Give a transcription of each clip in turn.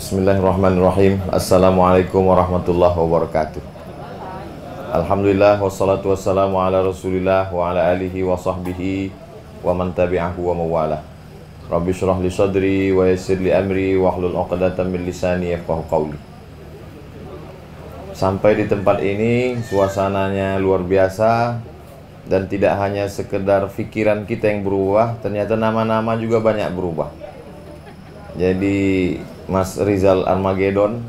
Bismillahirrahmanirrahim. Assalamualaikum warahmatullahi wabarakatuh. Alhamdulillah wassalatu wassalamu ala Rasulillah wa ala alihi wa sahbihi wa man tabi'ahu wa mawalah. Rabbi syrah li sadri wa yassir li amri wa hlul 'uqdatam min lisani yafqahu qawli. Sampai di tempat ini suasananya luar biasa dan tidak hanya sekedar pikiran kita yang berubah, ternyata nama-nama juga banyak berubah. Jadi Mas Rizal Armageddon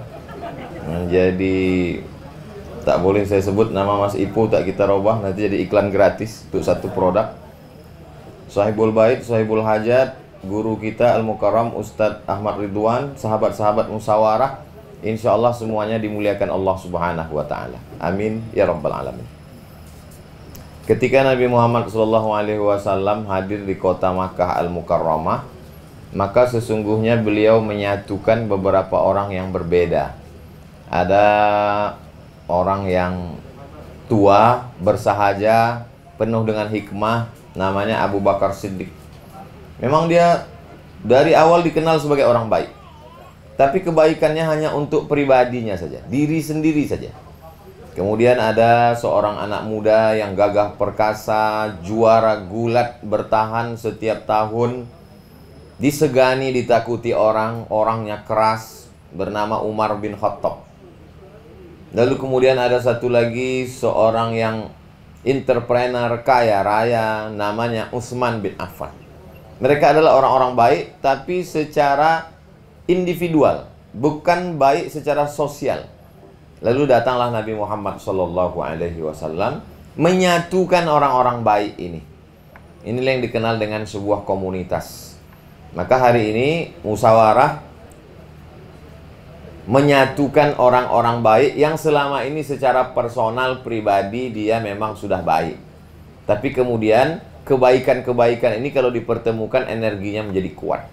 menjadi, tak boleh saya sebut nama Mas Ipu, tak kita robah, nanti jadi iklan gratis untuk satu produk. Sahibul Bait, Sahibul Hajat, guru kita Al-Mukarram Ustadz Ahmad Ridwan, sahabat-sahabat musyawarah, insya Allah semuanya dimuliakan Allah Subhanahu wa Ta'ala. Amin ya Rabbal Alamin. Ketika Nabi Muhammad SAW hadir di kota Makkah Al-Mukarramah, maka sesungguhnya beliau menyatukan beberapa orang yang berbeda. Ada orang yang tua, bersahaja, penuh dengan hikmah, namanya Abu Bakar Siddiq. Memang dia dari awal dikenal sebagai orang baik, tapi kebaikannya hanya untuk pribadinya saja, diri sendiri saja. Kemudian ada seorang anak muda yang gagah perkasa, juara gulat, bertahan setiap tahun, disegani, ditakuti orang, orangnya keras, bernama Umar bin Khattab. Lalu kemudian ada satu lagi seorang yang entrepreneur kaya raya, namanya Utsman bin Affan. Mereka adalah orang-orang baik, tapi secara individual, bukan baik secara sosial. Lalu datanglah Nabi Muhammad SAW menyatukan orang-orang baik ini. Inilah yang dikenal dengan sebuah komunitas. Maka hari ini musyawarah menyatukan orang-orang baik yang selama ini secara personal pribadi dia memang sudah baik. Tapi kemudian kebaikan-kebaikan ini kalau dipertemukan energinya menjadi kuat.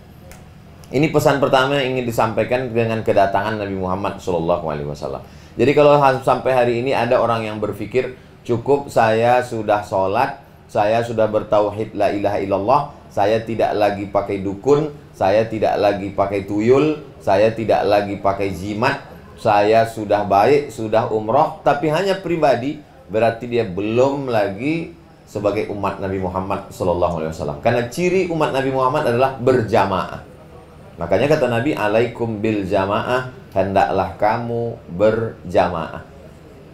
Ini pesan pertama yang ingin disampaikan dengan kedatangan Nabi Muhammad SAW. Jadi kalau sampai hari ini ada orang yang berpikir cukup saya sudah sholat, saya sudah bertauhid la ilaha illallah, saya tidak lagi pakai dukun, saya tidak lagi pakai tuyul, saya tidak lagi pakai jimat, saya sudah baik, sudah umroh, tapi hanya pribadi, berarti dia belum lagi sebagai umat Nabi Muhammad SAW. Karena ciri umat Nabi Muhammad adalah berjamaah. Makanya kata Nabi, alaikum bil jamaah, hendaklah kamu berjamaah.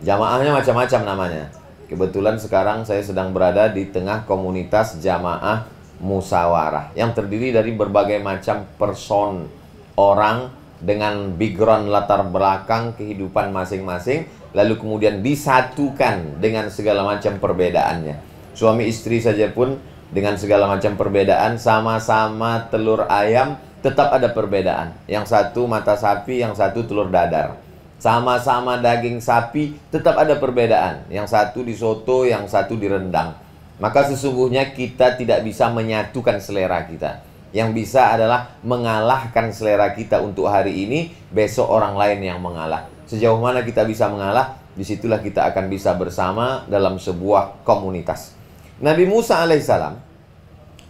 Jamaahnya macam-macam namanya. Kebetulan sekarang saya sedang berada di tengah komunitas jamaah musyawarah yang terdiri dari berbagai macam person, orang dengan background latar belakang kehidupan masing-masing, lalu kemudian disatukan dengan segala macam perbedaannya. Suami istri saja pun dengan segala macam perbedaan, sama-sama telur ayam tetap ada perbedaan. Yang satu mata sapi, yang satu telur dadar. Sama-sama daging sapi tetap ada perbedaan. Yang satu di soto, yang satu di rendang. Maka sesungguhnya kita tidak bisa menyatukan selera kita. Yang bisa adalah mengalahkan selera kita untuk hari ini, besok orang lain yang mengalah. Sejauh mana kita bisa mengalah, disitulah kita akan bisa bersama dalam sebuah komunitas. Nabi Musa alaihissalam,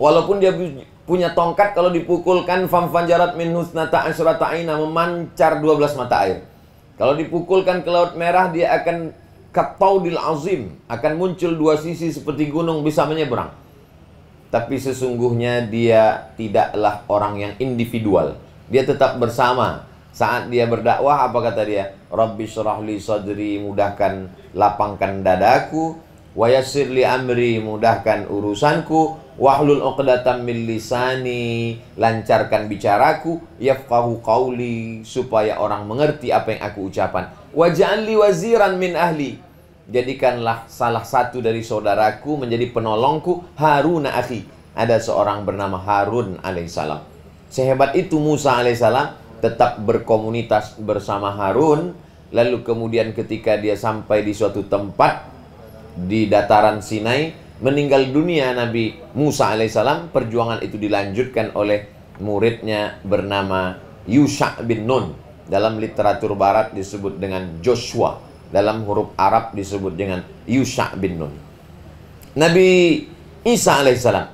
walaupun dia punya tongkat, kalau dipukulkan famfanjarat min husnata asyrata aina, memancar 12 mata air. Kalau dipukulkan ke Laut Merah, dia akan kataudil azim, akan muncul dua sisi seperti gunung bisa menyeberang. Tapi sesungguhnya dia tidaklah orang yang individual. Dia tetap bersama. Saat dia berdakwah, apa kata dia? Rabbi syrah li sadri, mudahkan, lapangkan dadaku. Wa yassir li amri, mudahkan urusanku. Wahlul 'uqdatam min lisani, lancarkan bicaraku. Yafqahu qawli, supaya orang mengerti apa yang aku ucapkan. Waj'al li waziran min ahli, jadikanlah salah satu dari saudaraku menjadi penolongku, Harun akhi. Ada seorang bernama Harun alaihissalam. Sehebat itu Musa alaihissalam tetap berkomunitas bersama Harun. Lalu kemudian ketika dia sampai di suatu tempat di dataran Sinai, meninggal dunia Nabi Musa alaihissalam, perjuangan itu dilanjutkan oleh muridnya bernama Yusha bin Nun. Dalam literatur barat disebut dengan Joshua, dalam huruf Arab disebut dengan Yusha bin Nun. Nabi Isa alaihissalam,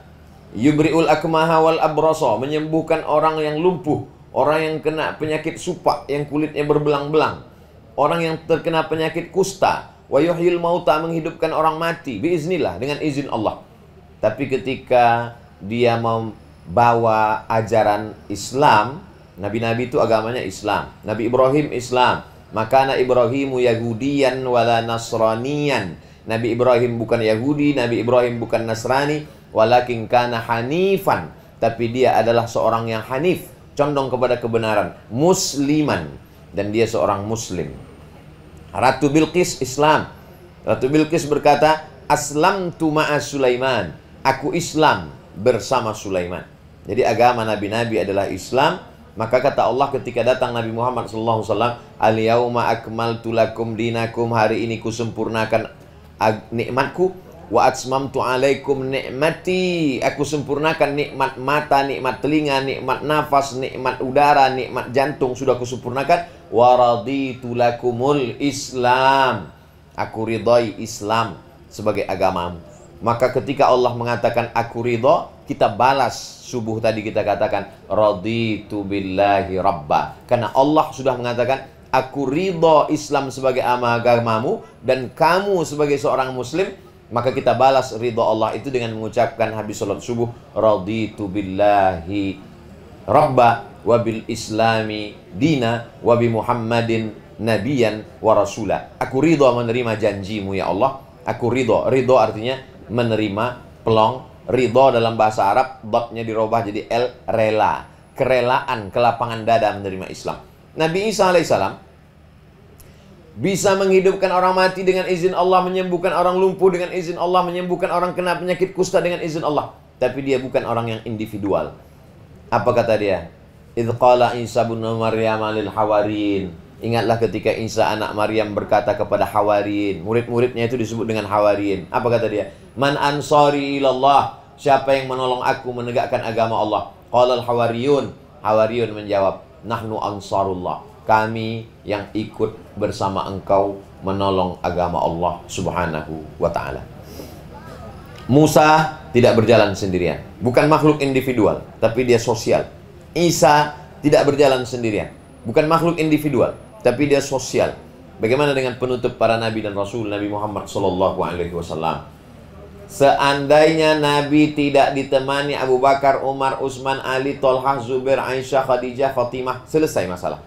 yubri'ul akmaha wal abrasa, menyembuhkan orang yang lumpuh, orang yang kena penyakit supak yang kulitnya berbelang-belang, orang yang terkena penyakit kusta, wa yuhyil mauta, menghidupkan orang mati biiznillah, dengan izin Allah. Tapi ketika dia membawa ajaran Islam, nabi-nabi itu agamanya Islam. Nabi Ibrahim Islam, makana Ibrahimu Yahudiyan wala Nasraniyan. Nabi Ibrahim bukan Yahudi, Nabi Ibrahim bukan Nasrani, walakin kana hanifan, tapi dia adalah seorang yang hanif, condong kepada kebenaran, musliman, dan dia seorang muslim. Ratu Bilqis Islam. Ratu Bilqis berkata, aslamtu ma'a Sulaiman, aku Islam bersama Sulaiman. Jadi agama nabi-nabi adalah Islam. Maka kata Allah ketika datang Nabi Muhammad SAW, al-yauma akmaltu lakum dinakum, hari ini kusempurnakan nikmatku, wa atmamtu alaikum nikmati, aku sempurnakan nikmat mata, nikmat telinga, nikmat nafas, nikmat udara, nikmat jantung sudah kusempurnakan. Wa raditu lakumul Islam, aku ridai Islam sebagai agamamu. Maka ketika Allah mengatakan aku ridha, kita balas subuh tadi kita katakan raditu billahi rabba, karena Allah sudah mengatakan aku ridha Islam sebagai agamamu dan kamu sebagai seorang muslim. Maka kita balas ridha Allah itu dengan mengucapkan habis sholat subuh, raditu billahi rabba wa bil islami dina wa bi Muhammadin nabiyan wa rasula. Aku ridha menerima janjimu ya Allah. Aku ridha. Ridha artinya menerima, pelong. Ridha dalam bahasa Arab, dotnya dirubah jadi L, rela. Kerelaan, kelapangan dada menerima Islam. Nabi Isa alaihissalam bisa menghidupkan orang mati dengan izin Allah, menyembuhkan orang lumpuh dengan izin Allah, menyembuhkan orang kena penyakit kusta dengan izin Allah. Tapi dia bukan orang yang individual. Apa kata dia? Idz qala Isa bin Maryam lil hawariyin. Ingatlah ketika Isa anak Maryam berkata kepada hawariyin, murid-muridnya itu disebut dengan hawariyin. Apa kata dia? Man ansari ilallah, siapa yang menolong aku menegakkan agama Allah? Qala al hawariyun, hawariyun menjawab, nahnu ansarullah, kami yang ikut bersama engkau menolong agama Allah subhanahu wa ta'ala. Musa tidak berjalan sendirian, bukan makhluk individual, tapi dia sosial. Isa tidak berjalan sendirian, bukan makhluk individual, tapi dia sosial. Bagaimana dengan penutup para nabi dan rasul Nabi Muhammad SAW? Seandainya Nabi tidak ditemani Abu Bakar, Umar, Utsman, Ali, Tolhah, Zubair, Aisyah, Khadijah, Fatimah, selesai masalah.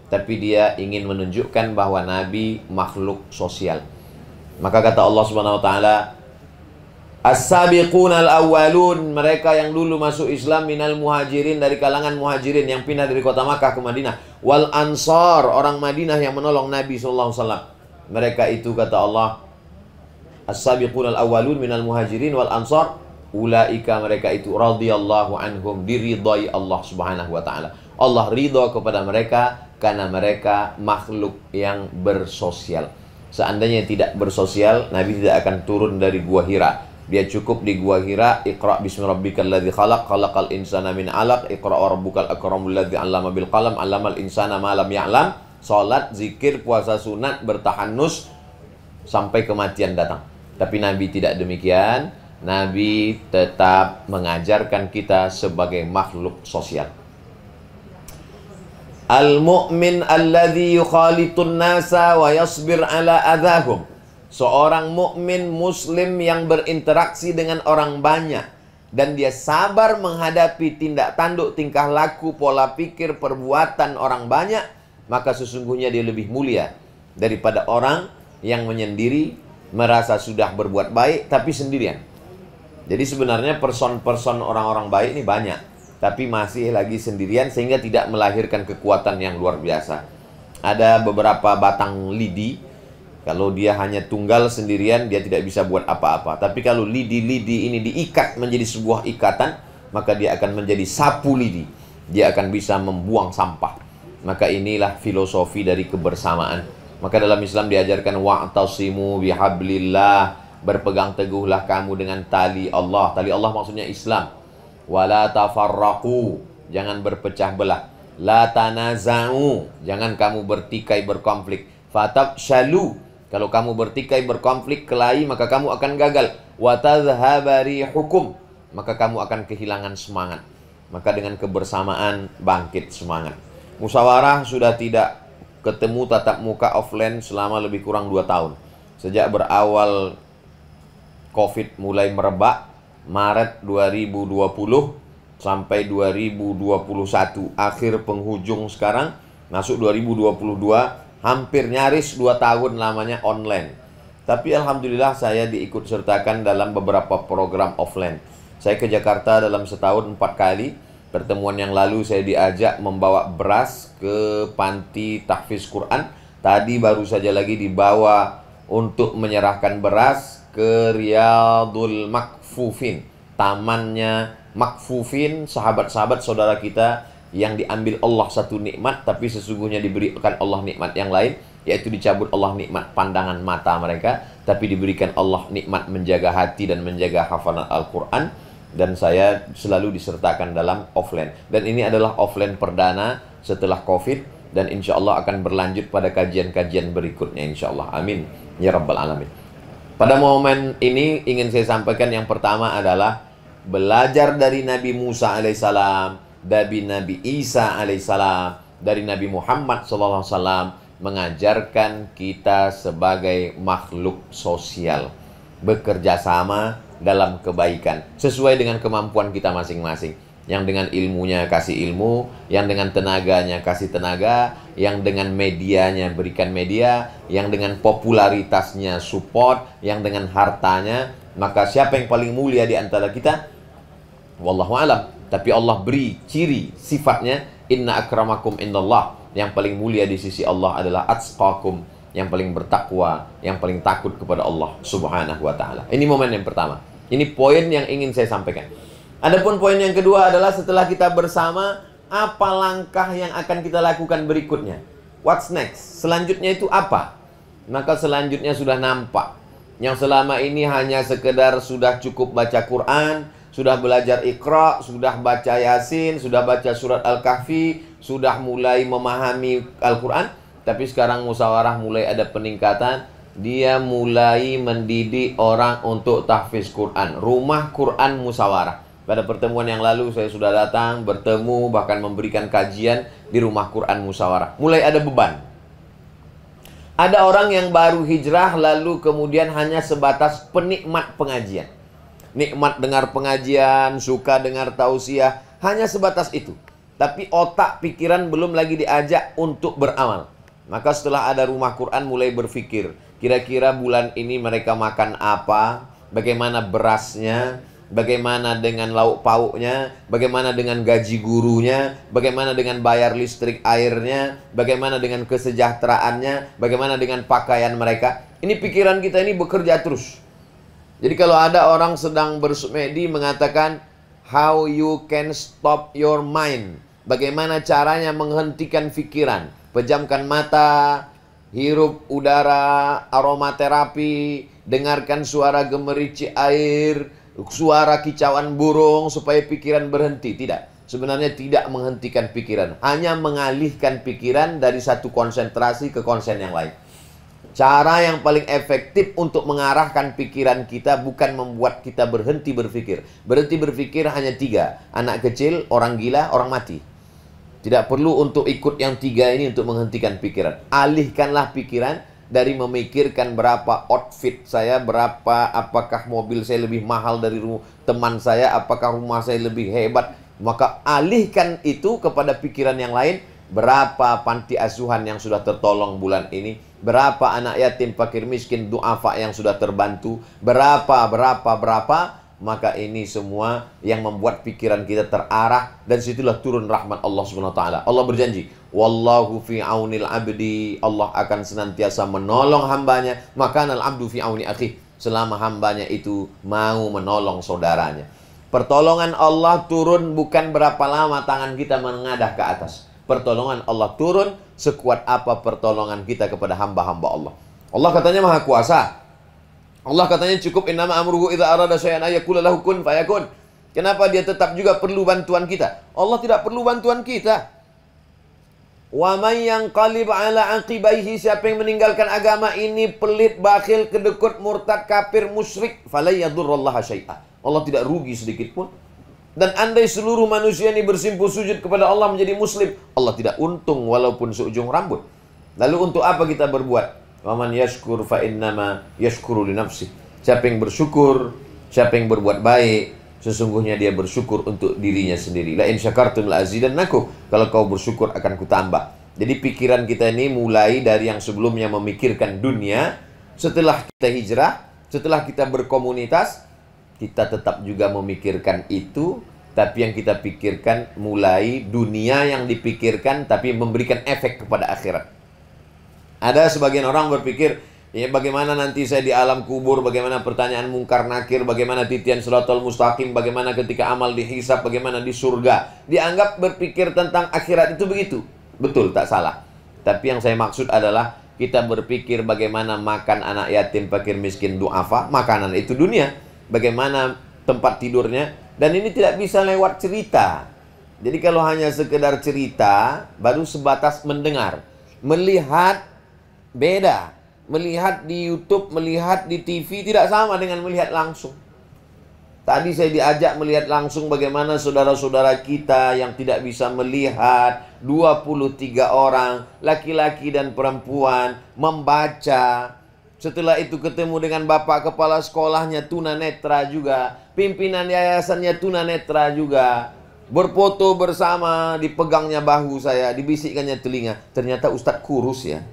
Tapi dia ingin menunjukkan bahwa Nabi makhluk sosial. Maka kata Allah Subhanahu wa taala, as-sabiquna al-awwalun, mereka yang dulu masuk Islam, minal muhajirin, dari kalangan muhajirin yang pindah dari kota Makkah ke Madinah, wal ansar, orang Madinah yang menolong Nabi SAW. Mereka itu kata Allah, as-sabiquna al-awwalun minal muhajirin wal ansar, ulaika, mereka itu radhiyallahu anhum, diridai Allah Subhanahu wa taala. Allah ridha kepada mereka karena mereka makhluk yang bersosial. Seandainya tidak bersosial, Nabi tidak akan turun dari Gua Hira. Dia cukup di Gua Hira, Iqra bismi rabbikal ladzi khalaq, khalaqal insana min 'alaq, Iqra wa rabbukal akramul ladzi 'allama bil qalam, 'allamal insana ma lam ya'lam. Salat, zikir, puasa sunat, bertahanus sampai kematian datang. Tapi Nabi tidak demikian. Nabi tetap mengajarkan kita sebagai makhluk sosial. Al-mu'min alladhi yukhalitun nasa wa yasbir ala adhahum. Seorang mukmin muslim yang berinteraksi dengan orang banyak dan dia sabar menghadapi tindak tanduk, tingkah laku, pola pikir, perbuatan orang banyak, maka sesungguhnya dia lebih mulia daripada orang yang menyendiri, merasa sudah berbuat baik tapi sendirian. Jadi sebenarnya person-person orang-orang baik ini banyak, tapi masih lagi sendirian sehingga tidak melahirkan kekuatan yang luar biasa. Ada beberapa batang lidi, kalau dia hanya tunggal sendirian dia tidak bisa buat apa-apa. Tapi kalau lidi-lidi ini diikat menjadi sebuah ikatan, maka dia akan menjadi sapu lidi. Dia akan bisa membuang sampah. Maka inilah filosofi dari kebersamaan. Maka dalam Islam diajarkan wa'tasimu bihablillah, berpegang teguhlah kamu dengan tali Allah. Tali Allah maksudnya Islam. Wala tafarraqu, jangan berpecah belah. La tanaza'u, jangan kamu bertikai berkonflik. Fatabshalu, kalau kamu bertikai berkonflik kelahi maka kamu akan gagal. Wa tadhhaba rihukum, maka kamu akan kehilangan semangat. Maka dengan kebersamaan bangkit semangat. Musyawarah sudah tidak ketemu tatap muka offline selama lebih kurang 2 tahun. Sejak berawal COVID mulai merebak, Maret 2020 sampai 2021, akhir penghujung sekarang, masuk 2022, hampir nyaris 2 tahun lamanya online. Tapi alhamdulillah saya diikut sertakan dalam beberapa program offline. Saya ke Jakarta dalam setahun 4 kali. Pertemuan yang lalu saya diajak membawa beras ke panti tahfiz Quran. Tadi baru saja lagi dibawa untuk menyerahkan beras ke Riyadul Makfufin, tamannya Makfufin, sahabat-sahabat saudara kita yang diambil Allah satu nikmat, tapi sesungguhnya diberikan Allah nikmat yang lain, yaitu dicabut Allah nikmat pandangan mata mereka, tapi diberikan Allah nikmat menjaga hati dan menjaga hafalan Al-Quran. Dan saya selalu disertakan dalam offline. Dan ini adalah offline perdana setelah COVID, dan insya Allah akan berlanjut pada kajian-kajian berikutnya insya Allah. Amin ya rabbal alamin. Pada momen ini ingin saya sampaikan yang pertama adalah belajar dari Nabi Musa alaihissalam, dari Nabi Isa alaihissalam, dari Nabi Muhammad SAW, mengajarkan kita sebagai makhluk sosial, bekerja sama dalam kebaikan sesuai dengan kemampuan kita masing-masing. Yang dengan ilmunya kasih ilmu, yang dengan tenaganya kasih tenaga, yang dengan medianya berikan media, yang dengan popularitasnya support, yang dengan hartanya. Maka siapa yang paling mulia di antara kita? Wallahu alam. Tapi Allah beri ciri sifatnya, inna akramakum indallah. Yang paling mulia di sisi Allah adalah atqakum, yang paling bertakwa, yang paling takut kepada Allah Subhanahu wa ta'ala. Ini momen yang pertama. Ini poin yang ingin saya sampaikan. Adapun poin yang kedua adalah setelah kita bersama, apa langkah yang akan kita lakukan berikutnya? What's next? Selanjutnya itu apa? Maka selanjutnya sudah nampak. Yang selama ini hanya sekedar sudah cukup baca Quran, sudah belajar Iqra, sudah baca Yasin, sudah baca surat Al-Kahfi, sudah mulai memahami Al-Quran. Tapi sekarang musyawarah mulai ada peningkatan. Dia mulai mendidik orang untuk tahfiz Quran. Rumah Quran musyawarah. Pada pertemuan yang lalu saya sudah datang, bertemu, bahkan memberikan kajian di rumah Quran musyawarah. Mulai ada beban. Ada orang yang baru hijrah lalu kemudian hanya sebatas penikmat pengajian. Nikmat dengar pengajian, suka dengar tausiah, hanya sebatas itu. Tapi otak pikiran belum lagi diajak untuk beramal. Maka setelah ada rumah Quran mulai berpikir, kira-kira bulan ini mereka makan apa? Bagaimana berasnya? Bagaimana dengan lauk pauknya? Bagaimana dengan gaji gurunya? Bagaimana dengan bayar listrik airnya? Bagaimana dengan kesejahteraannya? Bagaimana dengan pakaian mereka? Ini pikiran kita ini bekerja terus. Jadi kalau ada orang sedang bersemedi mengatakan, how you can stop your mind? Bagaimana caranya menghentikan pikiran? Pejamkan mata, hirup udara, aromaterapi, dengarkan suara gemerici air, suara kicauan burung supaya pikiran berhenti. Tidak, sebenarnya tidak menghentikan pikiran, hanya mengalihkan pikiran dari satu konsentrasi ke konsen yang lain. Cara yang paling efektif untuk mengarahkan pikiran kita bukan membuat kita berhenti berpikir. Berhenti berpikir hanya 3, anak kecil, orang gila, orang mati. Tidak perlu untuk ikut yang 3 ini untuk menghentikan pikiran. Alihkanlah pikiran dari memikirkan berapa outfit saya, berapa, apakah mobil saya lebih mahal dari teman saya, apakah rumah saya lebih hebat. Maka alihkan itu kepada pikiran yang lain. Berapa panti asuhan yang sudah tertolong bulan ini, berapa anak yatim, fakir miskin, duafa yang sudah terbantu, berapa. Maka ini semua yang membuat pikiran kita terarah, dan situlah turun rahmat Allah Subhanahu wa taala. Allah berjanji, wallahu fi aunil abdi, Allah akan senantiasa menolong hambanya, makanal abdu fi auni akhi, selama hambanya itu mau menolong saudaranya. Pertolongan Allah turun bukan berapa lama tangan kita menengadah ke atas. Pertolongan Allah turun sekuat apa pertolongan kita kepada hamba-hamba Allah. Allah katanya maha kuasa. Allah katanya cukup innama amruhu idza arada syai'an ayaqula lahu kun fayakun. Kenapa dia tetap juga perlu bantuan kita? Allah tidak perlu bantuan kita. Wa may yanqalib ala aqibaihi, siapa yang meninggalkan agama ini pelit, bakhil, kedekut, murtad, kafir, musyrik, fala yadurrallaha syai'a. Allah tidak rugi sedikit pun. Dan andai seluruh manusia ini bersimpuh sujud kepada Allah menjadi muslim, Allah tidak untung walaupun seujung rambut. Lalu untuk apa kita berbuat? Waman yashkur fa innama yashkuru li nafsih. Siapa yang bersyukur, siapa yang berbuat baik, sesungguhnya dia bersyukur untuk dirinya sendiri. La in syakartum la azidannakum. Kalau kau bersyukur akan kutambah. Jadi pikiran kita ini mulai dari yang sebelumnya memikirkan dunia, setelah kita hijrah, setelah kita berkomunitas, kita tetap juga memikirkan itu, tapi yang kita pikirkan mulai dunia yang dipikirkan, tapi memberikan efek kepada akhirat. Ada sebagian orang berpikir, ya bagaimana nanti saya di alam kubur, bagaimana pertanyaan mungkar nakir, bagaimana titian siratal mustaqim, bagaimana ketika amal dihisab, bagaimana di surga. Dianggap berpikir tentang akhirat itu begitu. Betul, tak salah. Tapi yang saya maksud adalah kita berpikir bagaimana makan anak yatim, fakir, miskin, du'afa, makanan itu dunia. Bagaimana tempat tidurnya, dan ini tidak bisa lewat cerita. Jadi kalau hanya sekedar cerita, baru sebatas mendengar. Melihat beda. Melihat di YouTube, melihat di TV tidak sama dengan melihat langsung. Tadi saya diajak melihat langsung bagaimana saudara-saudara kita yang tidak bisa melihat, 23 orang, laki-laki dan perempuan, membaca. Setelah itu ketemu dengan bapak kepala sekolahnya tunanetra juga, pimpinan yayasannya tunanetra juga. Berfoto bersama, dipegangnya bahu saya, dibisikkannya telinga. Ternyata Ustadz kurus ya.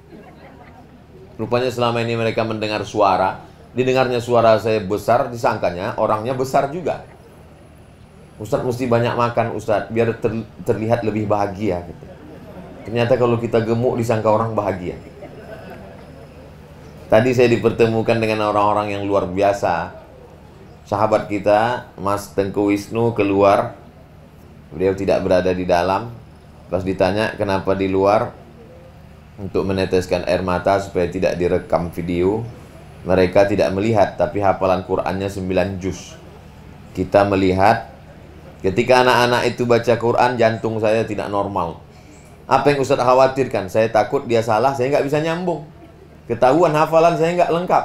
Rupanya selama ini mereka mendengar suara, didengarnya suara saya besar, disangkanya orangnya besar juga. Ustadz mesti banyak makan Ustadz, biar terlihat lebih bahagia gitu. Ternyata kalau kita gemuk disangka orang bahagia. Tadi saya dipertemukan dengan orang-orang yang luar biasa. Sahabat kita, Mas Tengku Wisnu keluar. Beliau tidak berada di dalam. Pas ditanya kenapa di luar, untuk meneteskan air mata supaya tidak direkam video. Mereka tidak melihat, tapi hafalan Qur'annya 9 juz. Kita melihat, ketika anak-anak itu baca Qur'an, jantung saya tidak normal. Apa yang Ustaz khawatirkan? Saya takut dia salah, saya nggak bisa nyambung. Ketahuan hafalan saya nggak lengkap.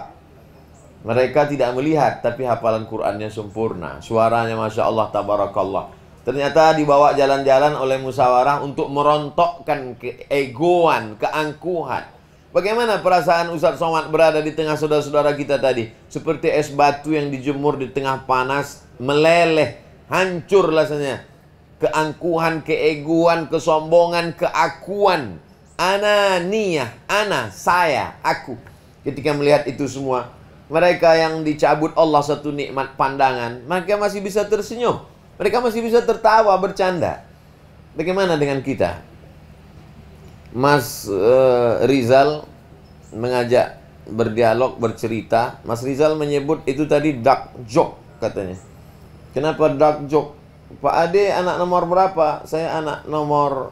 Mereka tidak melihat, tapi hafalan Qur'annya sempurna. Suaranya Masya Allah, Tabarakallah. Ternyata dibawa jalan-jalan oleh musyawarah untuk merontokkan keegoan, keangkuhan. Bagaimana perasaan Ustaz Somad berada di tengah saudara-saudara kita tadi? Seperti es batu yang dijemur di tengah panas, meleleh, hancur rasanya. Keangkuhan, keegoan, kesombongan, keakuan. Ananiyah, ana, saya, aku. Ketika melihat itu semua, mereka yang dicabut Allah satu nikmat pandangan, mereka masih bisa tersenyum. Mereka masih bisa tertawa, bercanda. Bagaimana dengan kita? Mas Rizal mengajak berdialog, bercerita. Mas Rizal menyebut itu tadi dark joke katanya. Kenapa dark joke? Pak Ade anak nomor berapa? Saya anak nomor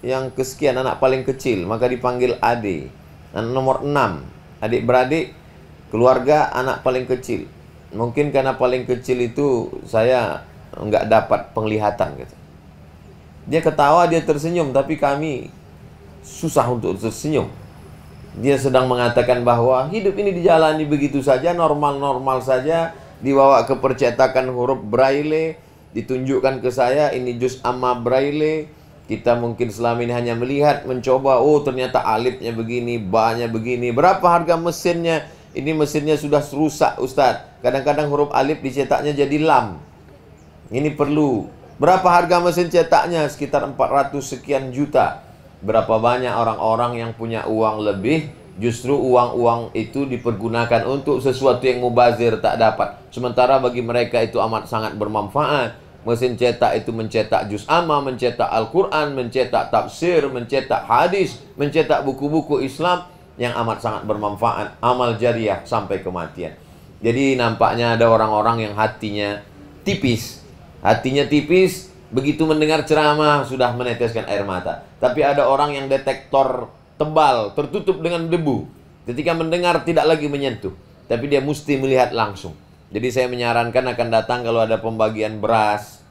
yang kesekian, anak paling kecil, maka dipanggil Ade. Anak nomor 6. Adik-beradik, keluarga anak paling kecil. Mungkin karena paling kecil itu saya nggak dapat penglihatan gitu. Dia ketawa, dia tersenyum, tapi kami susah untuk tersenyum. Dia sedang mengatakan bahwa hidup ini dijalani begitu saja, normal-normal saja. Dibawa ke percetakan huruf braille, ditunjukkan ke saya, ini juz amma braille. Kita mungkin selama ini hanya melihat, mencoba, oh ternyata alifnya begini, ba-nya begini. Berapa harga mesinnya? Ini mesinnya sudah rusak Ustadz. Kadang-kadang huruf alif dicetaknya jadi lam. Ini perlu. Berapa harga mesin cetaknya? Sekitar 400 sekian juta. Berapa banyak orang-orang yang punya uang lebih, justru uang-uang itu dipergunakan untuk sesuatu yang mubazir, tak dapat. Sementara bagi mereka itu amat sangat bermanfaat. Mesin cetak itu mencetak juz amma, mencetak Al-Quran, mencetak tafsir, mencetak hadis, mencetak buku-buku Islam yang amat sangat bermanfaat. Amal jariah sampai kematian. Jadi nampaknya ada orang-orang yang hatinya tipis. Hatinya tipis, begitu mendengar ceramah sudah meneteskan air mata. Tapi ada orang yang detektor tebal, tertutup dengan debu. Ketika mendengar tidak lagi menyentuh, tapi dia mesti melihat langsung. Jadi saya menyarankan akan datang kalau ada pembagian beras,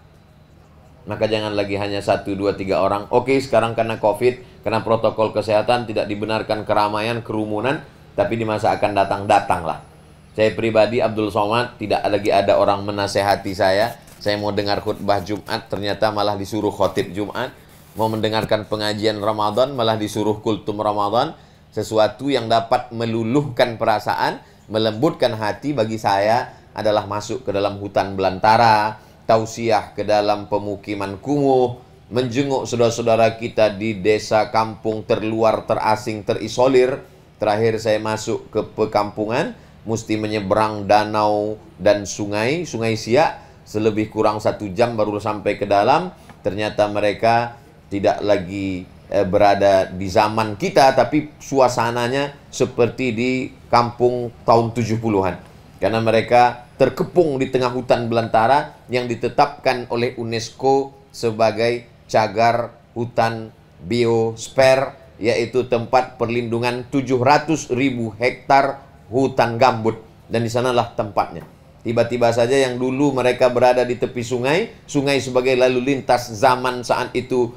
maka jangan lagi hanya 1, 2, 3 orang. Oke, sekarang karena COVID, karena protokol kesehatan tidak dibenarkan keramaian, kerumunan, tapi di masa akan datang, datanglah. Saya pribadi Abdul Somad, tidak lagi ada orang menasehati saya. Saya mau dengar khutbah Jumat, ternyata malah disuruh khotib Jumat. Mau mendengarkan pengajian Ramadan, malah disuruh kultum Ramadan. Sesuatu yang dapat meluluhkan perasaan, melembutkan hati bagi saya adalah masuk ke dalam hutan belantara, tausiah ke dalam pemukiman kumuh, menjenguk saudara-saudara kita di desa kampung terluar, terasing, terisolir. Terakhir saya masuk ke perkampungan, mesti menyeberang danau dan sungai Siak. Selebih kurang 1 jam baru sampai ke dalam. Ternyata mereka tidak lagi berada di zaman kita, tapi suasananya seperti di kampung tahun 70-an. Karena mereka terkepung di tengah hutan belantara yang ditetapkan oleh UNESCO sebagai cagar hutan biosfer, yaitu tempat perlindungan 700.000 hektar hutan gambut. Dan di sanalah tempatnya. Tiba-tiba saja yang dulu mereka berada di tepi sungai, sungai sebagai lalu lintas zaman saat itu,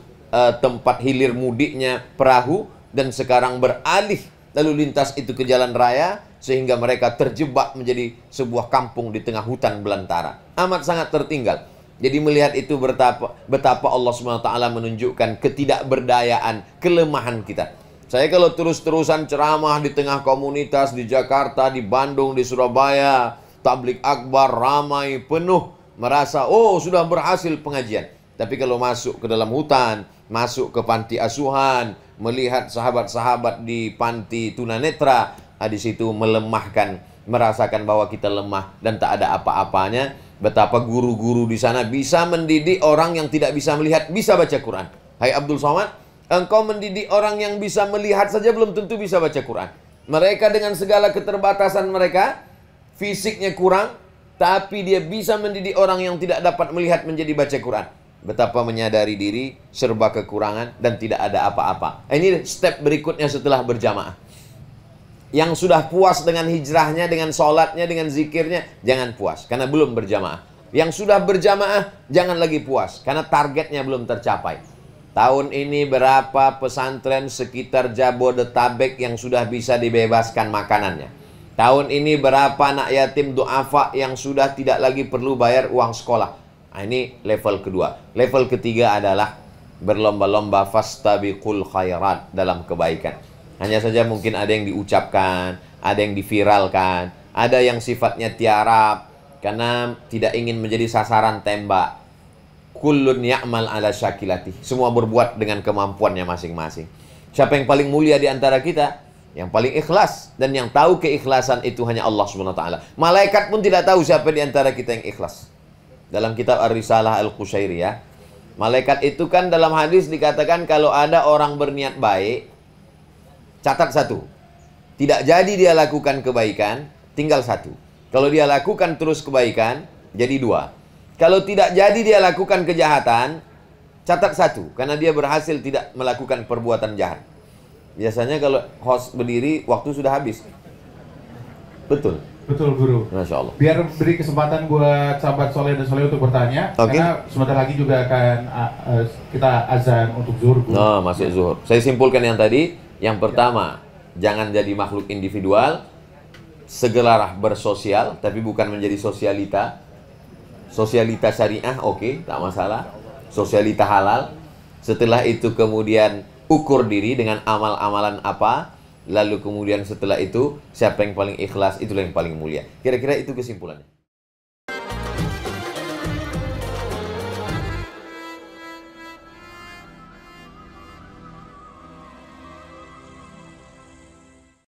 tempat hilir mudiknya perahu, dan sekarang beralih lalu lintas itu ke jalan raya, sehingga mereka terjebak menjadi sebuah kampung di tengah hutan belantara. Amat sangat tertinggal. Jadi melihat itu betapa Allah SWT menunjukkan ketidakberdayaan, kelemahan kita. Saya kalau terus-terusan ceramah di tengah komunitas, di Jakarta, di Bandung, di Surabaya, tablik akbar, ramai, penuh, merasa, oh sudah berhasil pengajian. Tapi kalau masuk ke dalam hutan, masuk ke panti asuhan, melihat sahabat-sahabat di panti tunanetra, di situ melemahkan, merasakan bahwa kita lemah dan tak ada apa-apanya. Betapa guru-guru di sana bisa mendidik orang yang tidak bisa melihat, bisa baca Quran. Hai Abdul Somad, engkau mendidik orang yang bisa melihat saja belum tentu bisa baca Quran. Mereka dengan segala keterbatasan mereka, fisiknya kurang, tapi dia bisa mendidik orang yang tidak dapat melihat menjadi baca Quran. Betapa menyadari diri, serba kekurangan, dan tidak ada apa-apa. Ini step berikutnya setelah berjamaah. Yang sudah puas dengan hijrahnya, dengan sholatnya, dengan zikirnya, jangan puas, karena belum berjamaah. Yang sudah berjamaah, jangan lagi puas, karena targetnya belum tercapai. Tahun ini berapa pesantren sekitar Jabodetabek yang sudah bisa dibebaskan makanannya? Tahun ini berapa anak yatim du'afa yang sudah tidak lagi perlu bayar uang sekolah? Nah, ini level kedua. Level ketiga adalah berlomba-lomba fastabiqul khairat, dalam kebaikan. Hanya saja mungkin ada yang diucapkan, ada yang diviralkan, ada yang sifatnya tiarap karena tidak ingin menjadi sasaran tembak. Kullun ya'mal ala syakilati. Semua berbuat dengan kemampuannya masing-masing. Siapa yang paling mulia di antara kita? Yang paling ikhlas, dan yang tahu keikhlasan itu hanya Allah Subhanahu wa taala. Malaikat pun tidak tahu siapa di antara kita yang ikhlas. Dalam kitab Ar-Risalah Al-Qushairiyah, malaikat itu kan dalam hadis dikatakan kalau ada orang berniat baik, catat 1. Tidak jadi dia lakukan kebaikan, tinggal 1. Kalau dia lakukan terus kebaikan, jadi 2. Kalau tidak jadi dia lakukan kejahatan, catat 1, karena dia berhasil tidak melakukan perbuatan jahat. Biasanya kalau host berdiri, waktu sudah habis. Betul? Betul, Guru. Masya Allah. Biar beri kesempatan buat sahabat soleh dan soleh untuk bertanya. Okay. Karena sebentar lagi juga akan kita azan untuk zuhur. Nah, masuk zuhur. Saya simpulkan yang tadi. Yang pertama, jangan jadi makhluk individual. Segeralah bersosial, tapi bukan menjadi sosialita. Sosialita syariah, oke, tak masalah. Sosialita halal. Setelah itu kemudian ukur diri dengan amal-amalan apa. Lalu kemudian setelah itu, siapa yang paling ikhlas, itulah yang paling mulia. Kira-kira itu kesimpulannya.